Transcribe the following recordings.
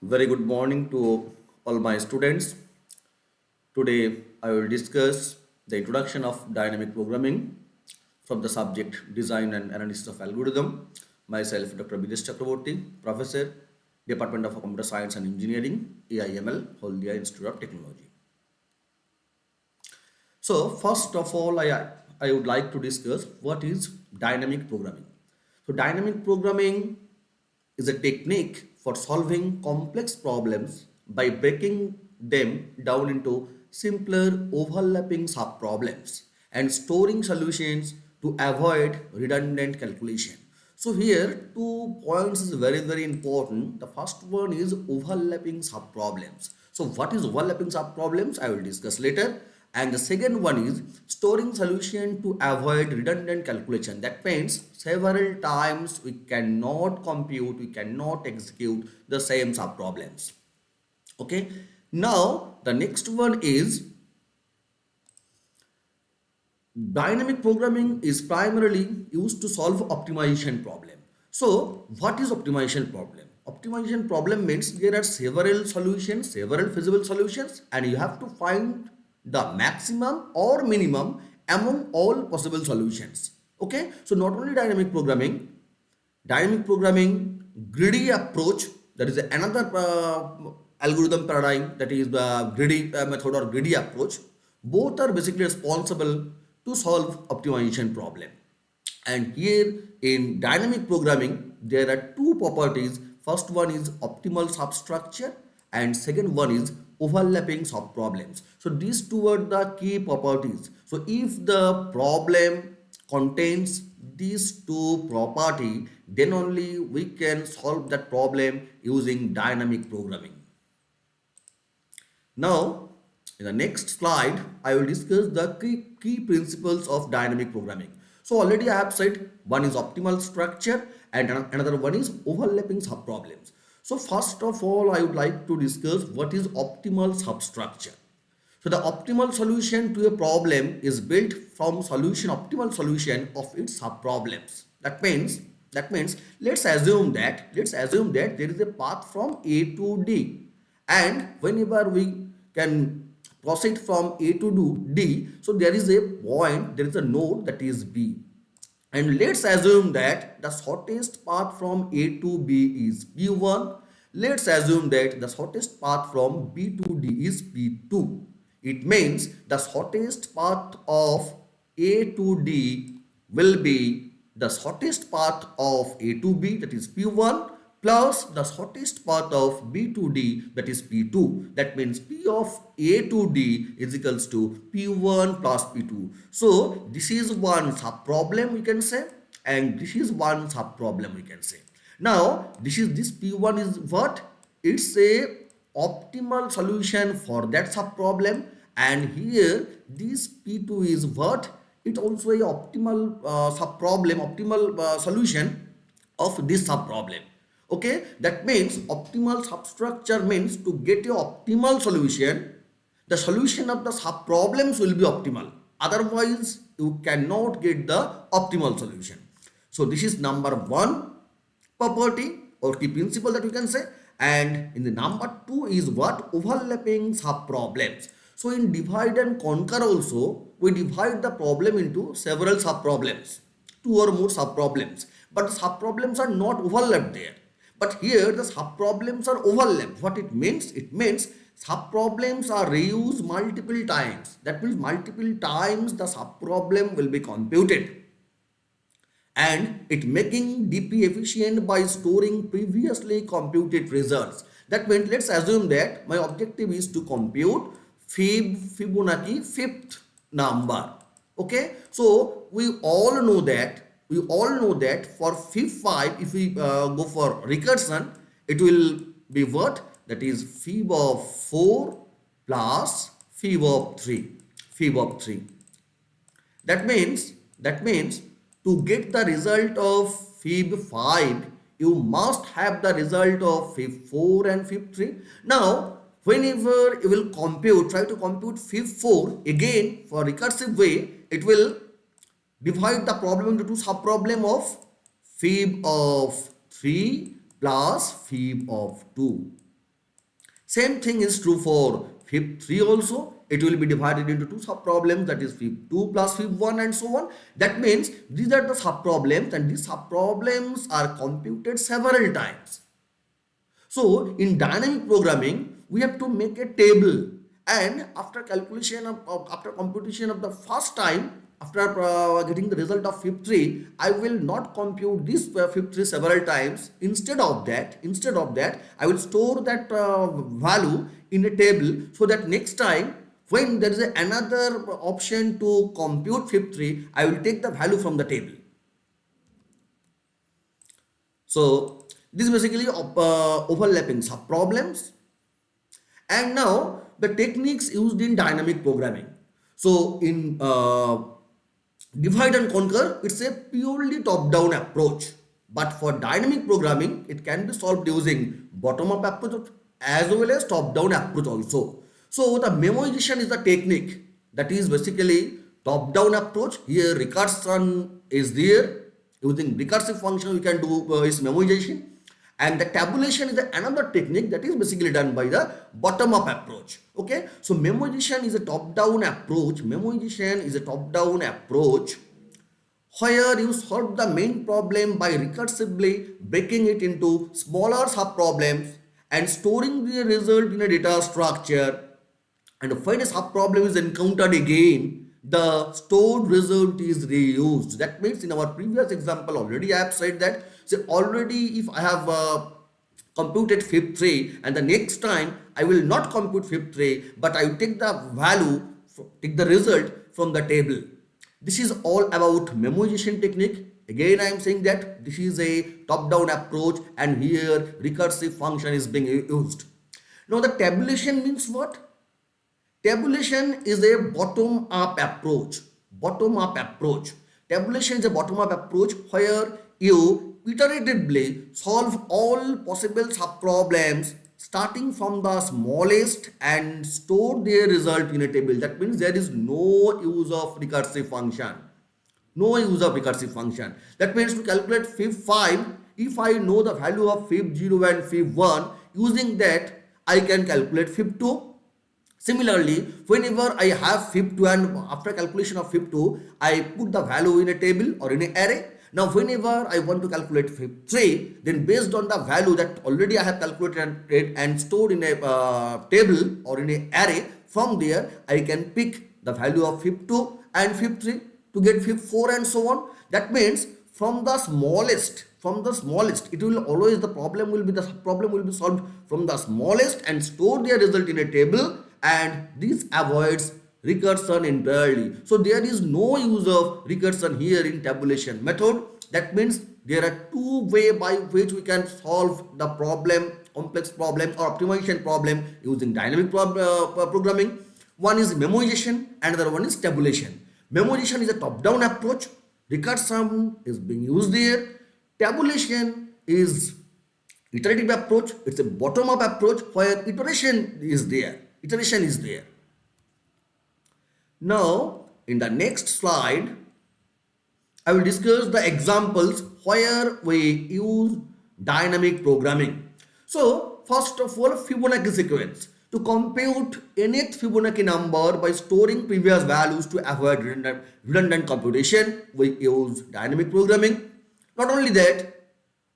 Very good morning to all my students. Today I will discuss the introduction of dynamic programming from the subject Design and Analysis of Algorithm. Myself, Dr. Bidesh Chakraborty, Professor, Department of Computer Science and Engineering, AIML, Haldia Institute of Technology. So first of all, I would like to discuss what is dynamic programming. So dynamic programming is a technique for solving complex problems by breaking them down into simpler overlapping subproblems and storing solutions to avoid redundant calculation. So here 2 points is very important. The first one is overlapping subproblems. So what is overlapping subproblems? I will discuss later. And the second one is storing solution to avoid redundant calculation. That means several times we cannot compute, we cannot execute the same subproblems. Okay. Now the next one is dynamic programming is primarily used to solve optimization problem. So what is optimization problem? Optimization problem means there are several solutions, several feasible solutions, and you have to find the maximum or minimum among all possible solutions. Okay, so not only dynamic programming, greedy approach, that is another algorithm paradigm, that is the greedy method or greedy approach. Both are basically responsible to solve optimization problem. And here in dynamic programming, there are two properties. First one is optimal substructure and second one is overlapping subproblems. So these two are the key properties. So if the problem contains these two property, then only we can solve that problem using dynamic programming. Now, in the next slide, I will discuss the key principles of dynamic programming. So already I have said one is optimal structure and another one is overlapping subproblems. So first of all, I would like to discuss what is optimal substructure. So the optimal solution to a problem is built from optimal solution of its subproblems. That means let's assume that there is a path from A to D, and whenever we can proceed from A to D, so there is a point, there is a node that is B. And let's assume that the shortest path from A to B is P1. Let's assume that the shortest path from B to D is P2. It means the shortest path of A to D will be the shortest path of A to B, that is P1, plus the shortest path of B to D, that is P2. That means P of A to D is equals to P1 plus P2. So this is one sub problem we can say, and this is one sub problem we can say. Now this P1 is what? It's a optimal solution for that sub problem, and here this P2 is what? It also a optimal sub problem, optimal solution of this sub problem. Okay, that means optimal substructure means to get a optimal solution, the solution of the sub problems will be optimal, otherwise you cannot get the optimal solution. So this is number one property or key principle that we can say. And in the number two is what? Overlapping sub problems. So in divide and conquer also, we divide the problem into several sub problems, two or more sub problems, but the sub problems are not overlapped there. But here the sub problems are overlapped. What it means? It means sub problems are reused multiple times. That means multiple times the sub problem will be computed, and it making DP efficient by storing previously computed results. That means let's assume that my objective is to compute Fibonacci fifth number. Okay, so we all know that for fib 5, if we go for recursion, it will be what? That is fib of 4 plus fib of 3. Fib of 3. That means to get the result of fib 5, you must have the result of fib 4 and fib 3. Now, whenever you will compute, try to compute fib 4 again for recursive way, it will divide the problem into two sub-problem of fib of 3 plus fib of 2. Same thing is true for fib 3 also. It will be divided into two sub problems, that is fib 2 plus fib 1 and so on. That means these are the sub problems, and these sub problems are computed several times. So in dynamic programming, we have to make a table, and after calculation after computation of the first time, after getting the result of fib 3, I will not compute this fib 3 several times. Instead of that, I will store that value in a table, so that next time when there is another option to compute fib 3, I will take the value from the table. So this is basically overlapping sub problems. And now the techniques used in dynamic programming. So in divide and conquer, it's a purely top-down approach. But for dynamic programming, it can be solved using bottom-up approach as well as top-down approach also. So the memoization is the technique that is basically top-down approach. Here recursion is there. Using recursive function, we can do is memoization. And the tabulation is another technique that is basically done by the bottom-up approach. Okay, so memoization is a top-down approach. Memoization is a top-down approach where you solve the main problem by recursively breaking it into smaller sub-problems and storing the result in a data structure. And when a sub-problem is encountered again, the stored result is reused. That means in our previous example already I have said that, so already if I have computed fib 3, and the next time I will not compute fib 3, but I will take the value, take the result from the table. This is all about memoization technique. Again I am saying that this is a top-down approach, and here recursive function is being used. Now the tabulation means what? Tabulation is a bottom-up approach. Bottom-up approach. Tabulation is a bottom-up approach where you iteratively solve all possible sub-problems starting from the smallest and store their result in a table. That means there is no use of recursive function. No use of recursive function. That means to calculate fib 5, if I know the value of fib 0 and fib 1, using that I can calculate fib 2. Similarly, whenever I have fib 2 and after calculation of fib 2, I put the value in a table or in an array. Now, whenever I want to calculate fib 3, then based on the value that already I have calculated and stored in a table or in an array, from there I can pick the value of fib 2 and fib 3 to get fib 4 and so on. That means from the smallest, it will always, the problem will be solved from the smallest and store their result in a table, and this avoids recursion entirely. So there is no use of recursion here in tabulation method. That means there are two ways by which we can solve the problem, complex problem or optimization problem using dynamic programming. One is memoization and the other one is tabulation. Memoization is a top-down approach. Recursion is being used there. Tabulation is iterative approach. It's a bottom-up approach where iteration is there. Now, in the next slide, I will discuss the examples where we use dynamic programming. So, first of all, Fibonacci sequence. To compute nth Fibonacci number by storing previous values to avoid redundant computation, we use dynamic programming. Not only that,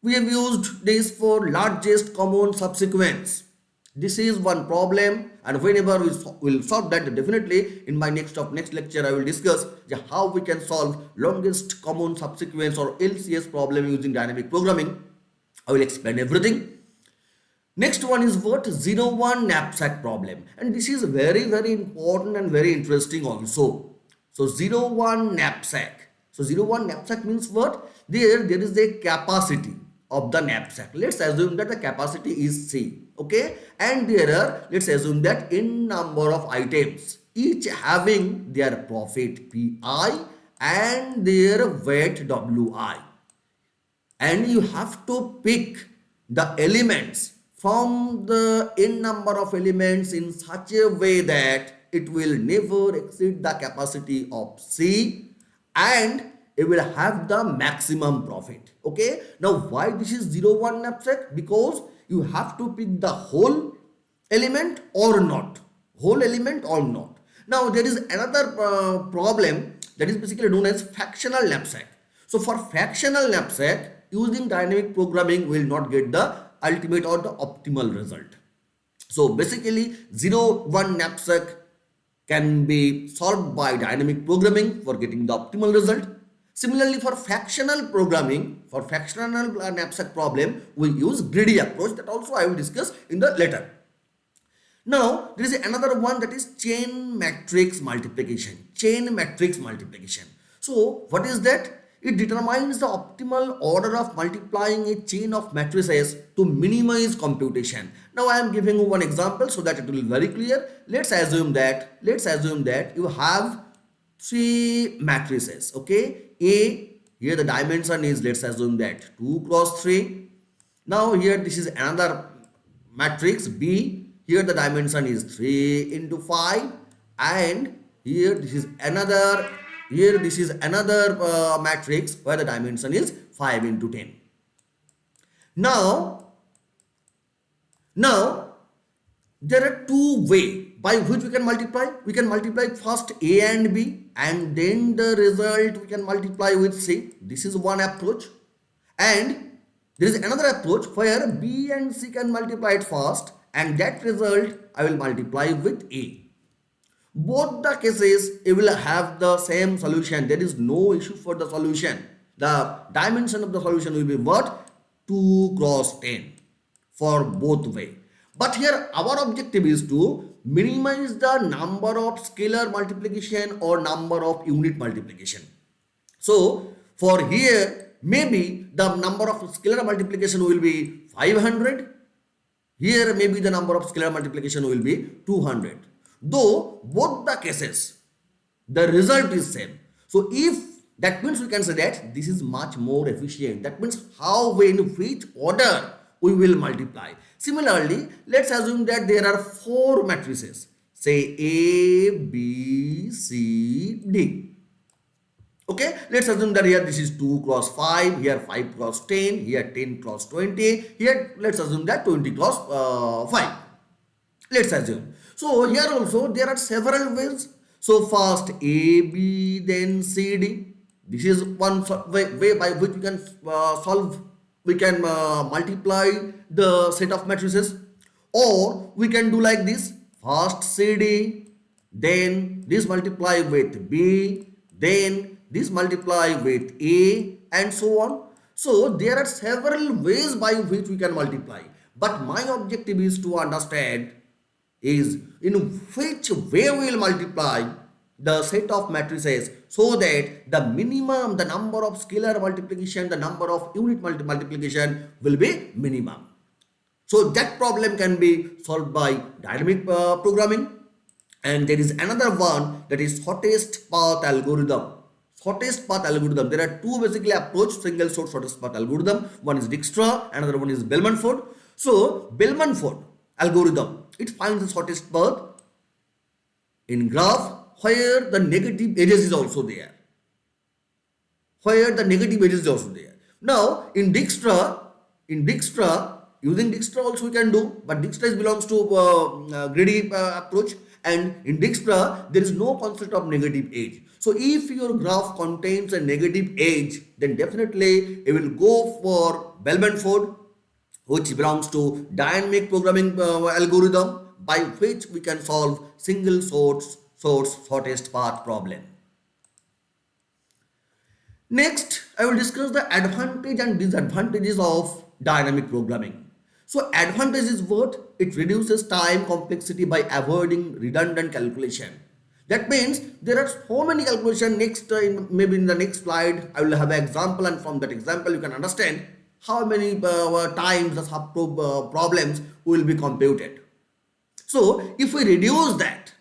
we have used this for largest common subsequence. This is one problem, and whenever we will solve that, definitely in my next lecture I will discuss how we can solve longest common subsequence or LCS problem using dynamic programming. I will explain everything. Next one is what? 0-1 knapsack problem, and this is very important and very interesting also. So 0-1 knapsack. So 0-1 knapsack means what? There is a capacity of the knapsack. Let's assume that the capacity is C. Okay, and there are, let's assume that n number of items, each having their profit Pi and their weight Wi, and you have to pick the elements from the n number of elements in such a way that it will never exceed the capacity of C and it will have the maximum profit. Okay, now why this is 0-1 knapsack? Because you have to pick the whole element or not, whole element or not. Now there is another problem that is basically known as fractional knapsack. So for fractional knapsack, using dynamic programming will not get the ultimate or the optimal result. So basically 0 1 knapsack can be solved by dynamic programming for getting the optimal result. Similarly, for fractional programming, for fractional knapsack problem, we use greedy approach, that also I will discuss in the later. Now, there is another one, that is chain matrix multiplication. Chain matrix multiplication. So, what is that? It determines the optimal order of multiplying a chain of matrices to minimize computation. Now, I am giving you one example so that it will be very clear. Let's assume that you have three matrices. Okay, A, here the dimension is, let's assume that 2 cross 3. Now here this is another matrix B, here the dimension is 3 into 5, and here this is another matrix where the dimension is 5 into 10. Now there are two ways by which we can multiply. We can multiply first A and B, and then the result we can multiply with C. This is one approach. And there is another approach where B and C can multiply it first, and that result I will multiply with A. Both the cases, it will have the same solution. There is no issue for the solution. The dimension of the solution will be what? 2 cross 10 for both way. But here our objective is to minimize the number of scalar multiplication or number of unit multiplication. So for here, maybe the number of scalar multiplication will be 500. Here maybe the number of scalar multiplication will be 200. Though both the cases, the result is same. So if that means we can say that this is much more efficient. That means how, in which order we will multiply. Similarly, let's assume that there are four matrices. Say A, B, C, D. Okay, let's assume that here this is 2 cross 5, here 5 cross 10, here 10 cross 20, here let's assume that 20 cross 5. Let's assume. So here also there are several ways. So first A, B, then C, D. This is one way by which we can multiply the set of matrices. Or we can do like this. First C, D, then this multiply with B, then this multiply with A, and so on. So there are several ways by which we can multiply. But my objective is to understand is in which way we will multiply the set of matrices so that the minimum, the number of scalar multiplication, the number of unit multiplication will be minimum. So that problem can be solved by dynamic programming. And there is another one, that is shortest path algorithm. Shortest path algorithm. There are two basically approach, single source shortest path algorithm. One is Dijkstra, another one is Bellman-Ford. So Bellman-Ford algorithm, it finds the shortest path in graph where the negative edges is also there. Now in Dijkstra, using Dijkstra also we can do, but Dijkstra belongs to greedy approach, and in Dijkstra there is no concept of negative edge. So if your graph contains a negative edge, then definitely it will go for Bellman-Ford, which belongs to dynamic programming algorithm, by which we can solve single source shortest path problem. Next, I will discuss the advantage and disadvantages of dynamic programming. So advantage is what? It reduces time complexity by avoiding redundant calculation. That means there are so many calculations. Next, maybe in the next slide, I will have an example, and from that example you can understand how many times the sub problems will be computed. So if we reduce that,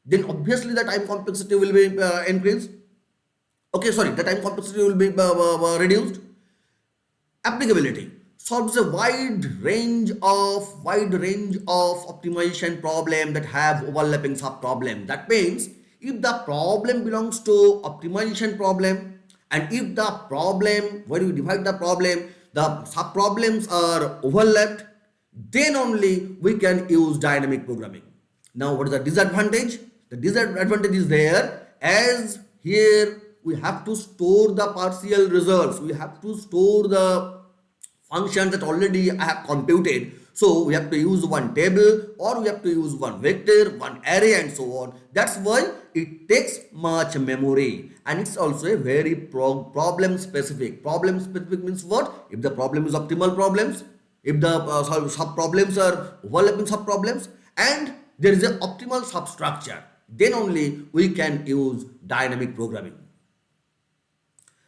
then obviously the time complexity will be increased. The time complexity will be reduced. Applicability solves a wide range of optimization problem that have overlapping sub problem. That means if the problem belongs to optimization problem, and if the problem, when you divide the problem, the sub problems are overlapped, then only we can use dynamic programming. Now, what is the disadvantage? The disadvantage is there, as here we have to store the partial results. We have to store the functions that already I have computed. So we have to use one table, or we have to use one vector, one array, and so on. That's why it takes much memory, and it's also a very problem specific. Problem specific means what? If the problem is optimal problems, if the sub problems are overlapping sub problems, and there is an optimal substructure, then only we can use dynamic programming.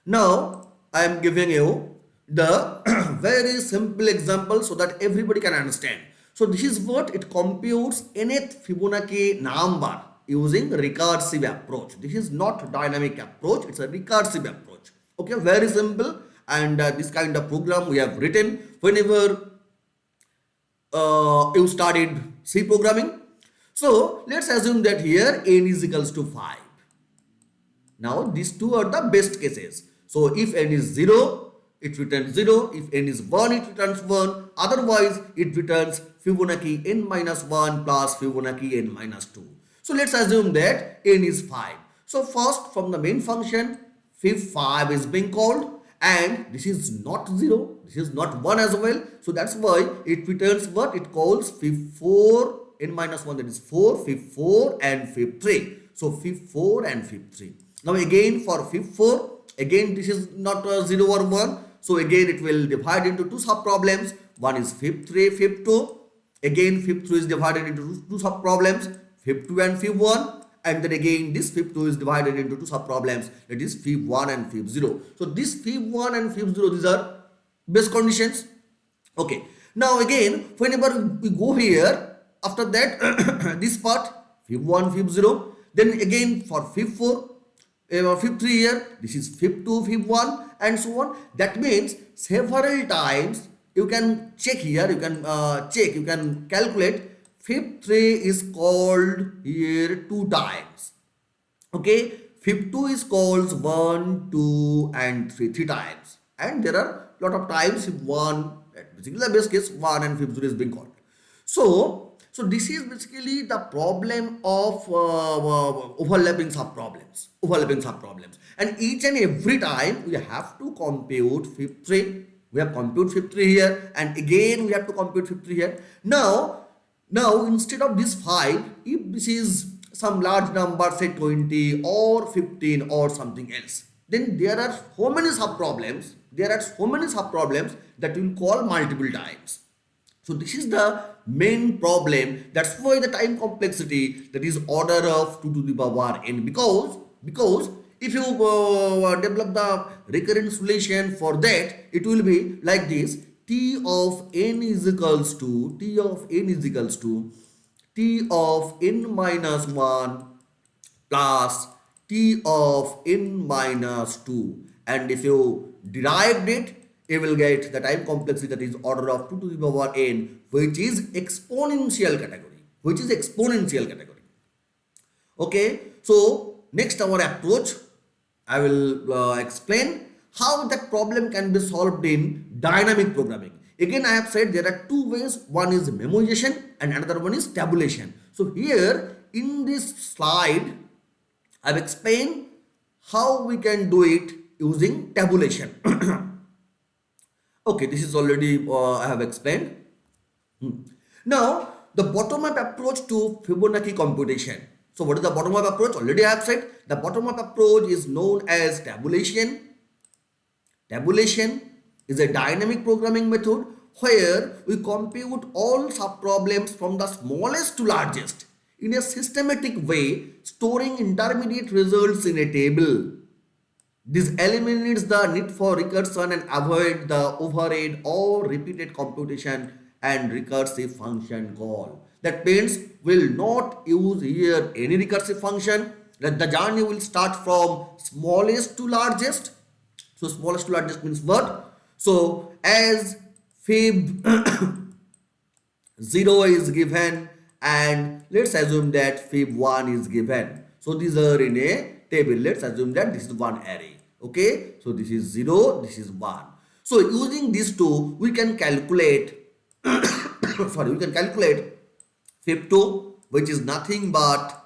Now, I am giving you the very simple example so that everybody can understand. So, this is what it computes nth Fibonacci number using recursive approach. This is not dynamic approach, it's a recursive approach. Okay, very simple. And this kind of program we have written whenever you studied C programming. So, let's assume that here n is equals to 5. Now, these two are the best cases. So, if n is 0, it returns 0. If n is 1, it returns 1. Otherwise, it returns Fibonacci n minus 1 plus Fibonacci n minus 2. So, let's assume that n is 5. So, first from the main function, fib5 is being called, and this is not 0. This is not 1 as well. So, that's why it returns what? It calls fib4 n minus 1, that is 4, fib4 and fib3. So, fib4 and fib3. Now, again for fib4, again this is not 0 or 1. So, again it will divide into two sub-problems. One is fib3, fib2. Again fib3 is divided into two sub-problems, fib2 and fib1. And then again this fib2 is divided into two sub-problems, that is fib1 and fib0. So, this fib1 and fib0, these are base conditions. Okay. Now, again whenever we go here, after that this part fib1, fib0. Then again for fib4, fib3 here, this is fib2, fib1 and so on. That means several times you can check here, you can calculate fib3 is called here 2 times. Okay, fib2 is called 1, 2 and 3 times. And there are lot of times fib1, basically the best case 1 and fib0 is being called. So this is basically the problem of overlapping subproblems. And each and every time we have to compute fib3. We have compute fib3 here, and again we have to compute fib3 here. Now instead of this 5, if this is some large number, say 20 or 15 or something else, then there are so many subproblems. That we will call multiple times. So this is the main problem. That's why the time complexity, that is order of 2 to the power n, because if you develop the recurrent solution for that, it will be like this: t of n is equals to t of n minus 1 plus t of n minus 2. And if you derived it, you will get the time complexity, that is order of 2 to the power n, which is exponential category. Okay, so next our approach, I will explain how that problem can be solved in dynamic programming. Again, I have said there are two ways. One is memoization and another one is tabulation. So here in this slide, I have explained how we can do it using tabulation. Okay, this is already I have explained. Now, the bottom-up approach to Fibonacci computation. So, what is the bottom-up approach? Already I have said the bottom-up approach is known as tabulation. Tabulation is a dynamic programming method where we compute all subproblems from the smallest to largest in a systematic way, storing intermediate results in a table. This eliminates the need for recursion and avoid the overhead or repeated computation and recursive function call. That means we'll not use here any recursive function. That the journey will start from smallest to largest. So smallest to largest means what? So as fib 0 is given, and let's assume that fib 1 is given. So these are in a table. Let's assume that this is one array. Okay, so this is 0, this is 1. So using these two, we can calculate sorry, we can calculate fib2, which is nothing but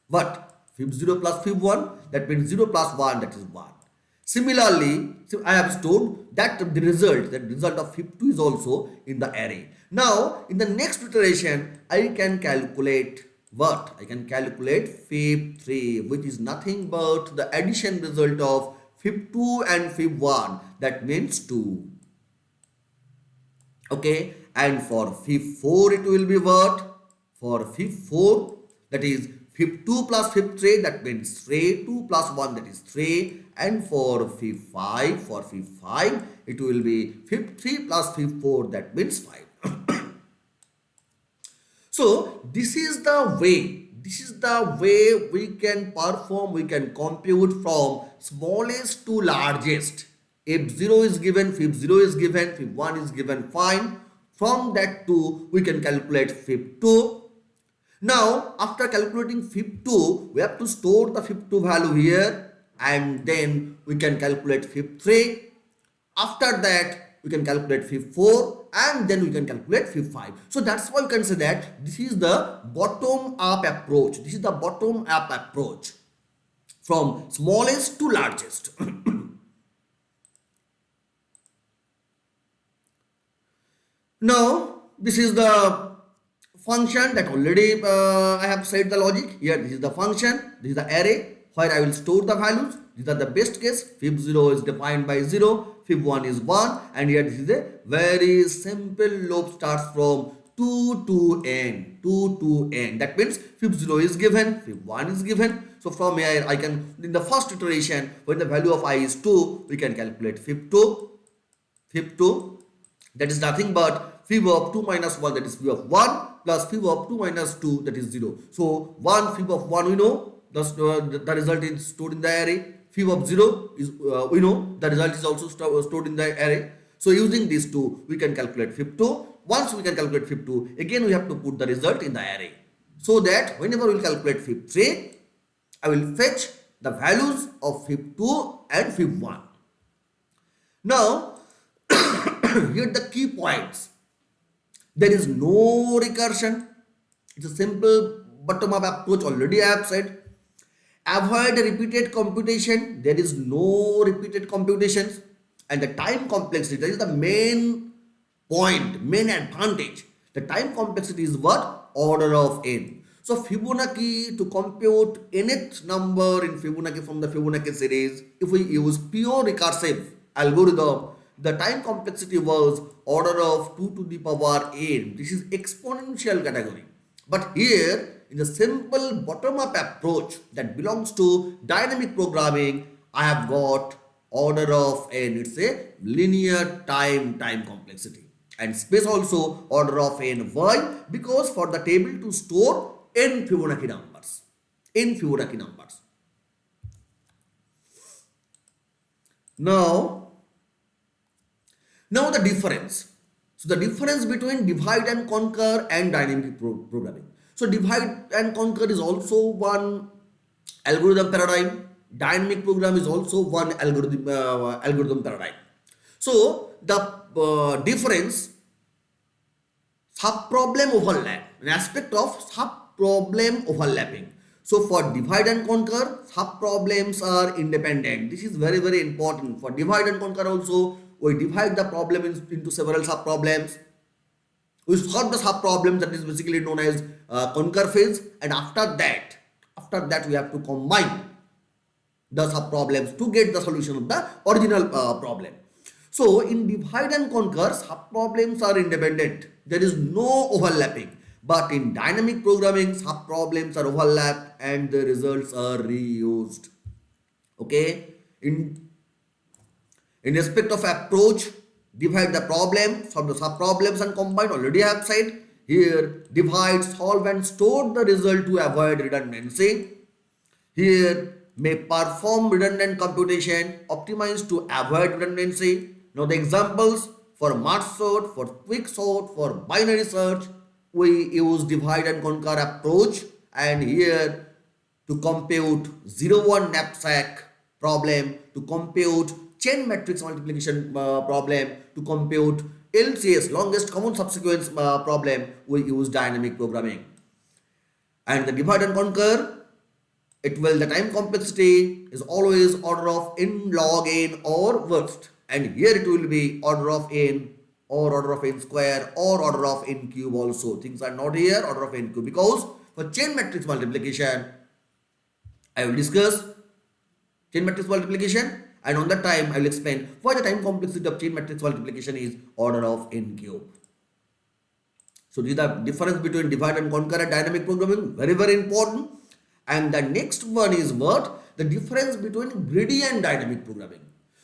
what? Fib0 plus fib1, that means 0 plus 1, that is 1. Similarly, so I have stored that the result of fib2 is also in the array. Now, in the next iteration, I can calculate what? I can calculate fib3, which is nothing but the addition result of fib2 and fib1, that means 2. Okay, and for fib4 it will be what? For fib4, that is fib2 plus fib3, that means 3, 2 plus 1, that is 3, and for fib5 it will be fib3 plus fib4, that means 5. So this is the way we can perform, we can compute from smallest to largest. If 0 is given, fib0 is given, fib1 is given, fine. From that 2, we can calculate fib2. Now, after calculating fib2, we have to store the fib2 value here, and then we can calculate fib3. After that, we can calculate fib4, and then we can calculate fib5. So that's why you can say that this is the bottom-up approach. This is the bottom-up approach from smallest to largest. Now, this is the function that already I have said the logic. Here, this is the function, this is the array where I will store the values. These are the best case. Fib0 is defined by 0, fib1 is 1, and here this is a very simple loop starts from 2 to n. That means fib0 is given, fib1 is given. So from here I can, in the first iteration, when the value of I is 2, we can calculate fib2. That is nothing but fib of 2 minus 1, that is fib of 1, plus fib of 2 minus 2, that is 0. So 1 fib of 1 we know, the result is stored in the array. Fib of 0 is we know, the result is also stored in the array. So using these two, we can calculate fib2. Once we can calculate fib2, again we have to put the result in the array. So that whenever we will calculate fib3, I will fetch the values of fib2 and fib1. Now, here the key points. There is no recursion. It's a simple bottom-up approach, already I have said. Avoid repeated computation. There is no repeated computations. And the time complexity, that is the main point, main advantage. The time complexity is what? Order of n. So Fibonacci, to compute nth number in Fibonacci from the Fibonacci series, if we use pure recursive algorithm, the time complexity was order of 2 to the power n. This is exponential category. But here, in the simple bottom-up approach that belongs to dynamic programming, I have got order of n. It's a linear time complexity. And space also order of n. Why? Because for the table to store n Fibonacci numbers. Now the difference. So the difference between divide and conquer and dynamic programming. So divide and conquer is also one algorithm paradigm. Dynamic program is also one algorithm paradigm. So the difference, sub-problem overlap, an aspect of sub-problem overlapping. So for divide and conquer, sub-problems are independent. This is very, very important. For divide and conquer also, we divide the problem into several sub-problems. We solve the sub-problem, that is basically known as conquer phase, and after that we have to combine the sub-problems to get the solution of the original problem. So in divide and conquer, sub-problems are independent. There is no overlapping. But in dynamic programming, sub-problems are overlapped and the results are reused. Okay. In respect of approach, divide the problem from the sub-problems and combine. Already I have said. Here, divide, solve and store the result to avoid redundancy. Here, may perform redundant computation, optimize to avoid redundancy. Now the examples for merge sort, for quick sort, for binary search, we use divide and conquer approach. And here to compute 0-1 knapsack problem, to compute chain matrix multiplication problem. To compute LCS, longest common subsequence problem, we use dynamic programming. And the divide and conquer, it will, the time complexity is always order of n log n or worst, and here it will be order of n or order of n square or order of n cube also. Things are not here order of n cube, because for chain matrix multiplication I will discuss chain matrix multiplication, and on that time I will explain why the time complexity of chain matrix multiplication is order of n cube. So this is the difference between divide and conquer and dynamic programming, very very important. And the next one is what? The difference between greedy and dynamic programming.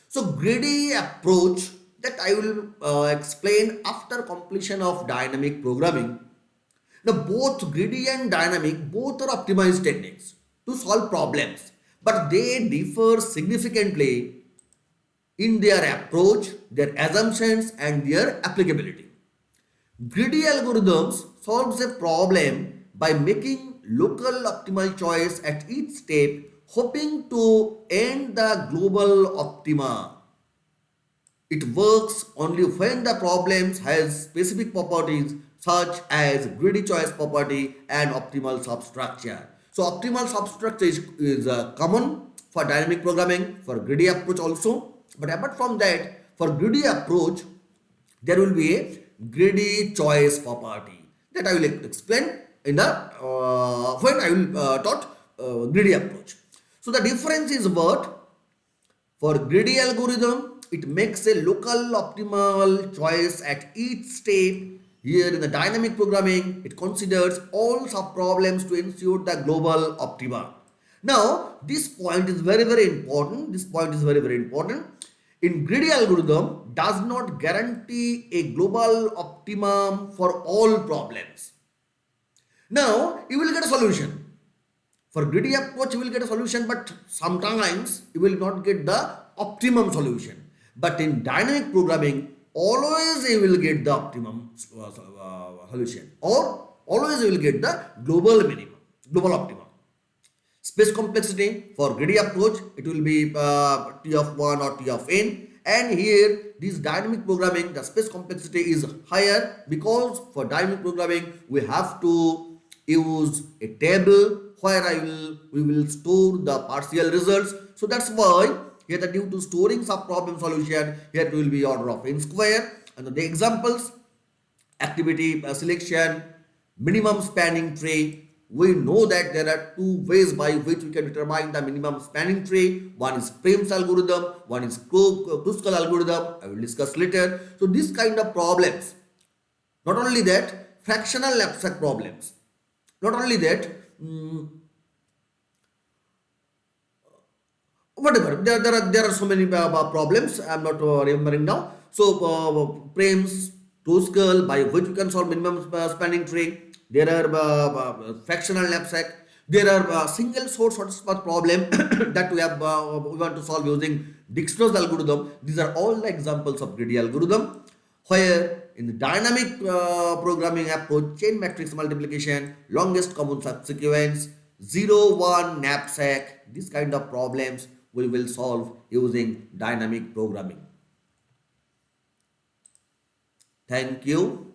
So greedy approach, that I will explain after completion of dynamic programming. Now both greedy and dynamic, both are optimized techniques to solve problems, but they differ significantly in their approach, their assumptions and their applicability. Greedy algorithms solves a problem by making local optimal choice at each step, hoping to end the global optima. It works only when the problem has specific properties such as greedy choice property and optimal substructure. So optimal substructure is common for dynamic programming, for greedy approach also. But apart from that, for greedy approach, there will be a greedy choice property that I will explain in the when I will taught greedy approach. So the difference is what? For greedy algorithm, it makes a local optimal choice at each step. Here in the dynamic programming, it considers all sub-problems to ensure the global optima. Now, this point is very, very important. This point is very, very important. In greedy algorithm, does not guarantee a global optimum for all problems. Now, you will get a solution. For greedy approach, you will get a solution, but sometimes you will not get the optimum solution. But in dynamic programming, always you will get the optimum solution, or always you will get the global minimum, global optimum. Space complexity for greedy approach, it will be T of 1 or T of n. And here, this dynamic programming, the space complexity is higher, because for dynamic programming, we have to use a table where we will store the partial results. So that's why here, the due to storing sub-problem solution, here it will be order of n square. And the examples, activity selection, minimum spanning tree. We know that there are two ways by which we can determine the minimum spanning tree. One is Frame's algorithm, one is Kruskal algorithm. I will discuss later. So this kind of problems, not only that, fractional abstract problems, not only that, whatever, there are so many problems. I am not remembering now. So Frame's, Kruskal, by which we can solve minimum spanning tree. There are fractional knapsack. There are single source hotspot problem that we want to solve using Dijkstra's algorithm. These are all the examples of greedy algorithm. Where in the dynamic programming approach, chain matrix multiplication, longest common subsequence, 0, 1, knapsack, these kind of problems we will solve using dynamic programming. Thank you.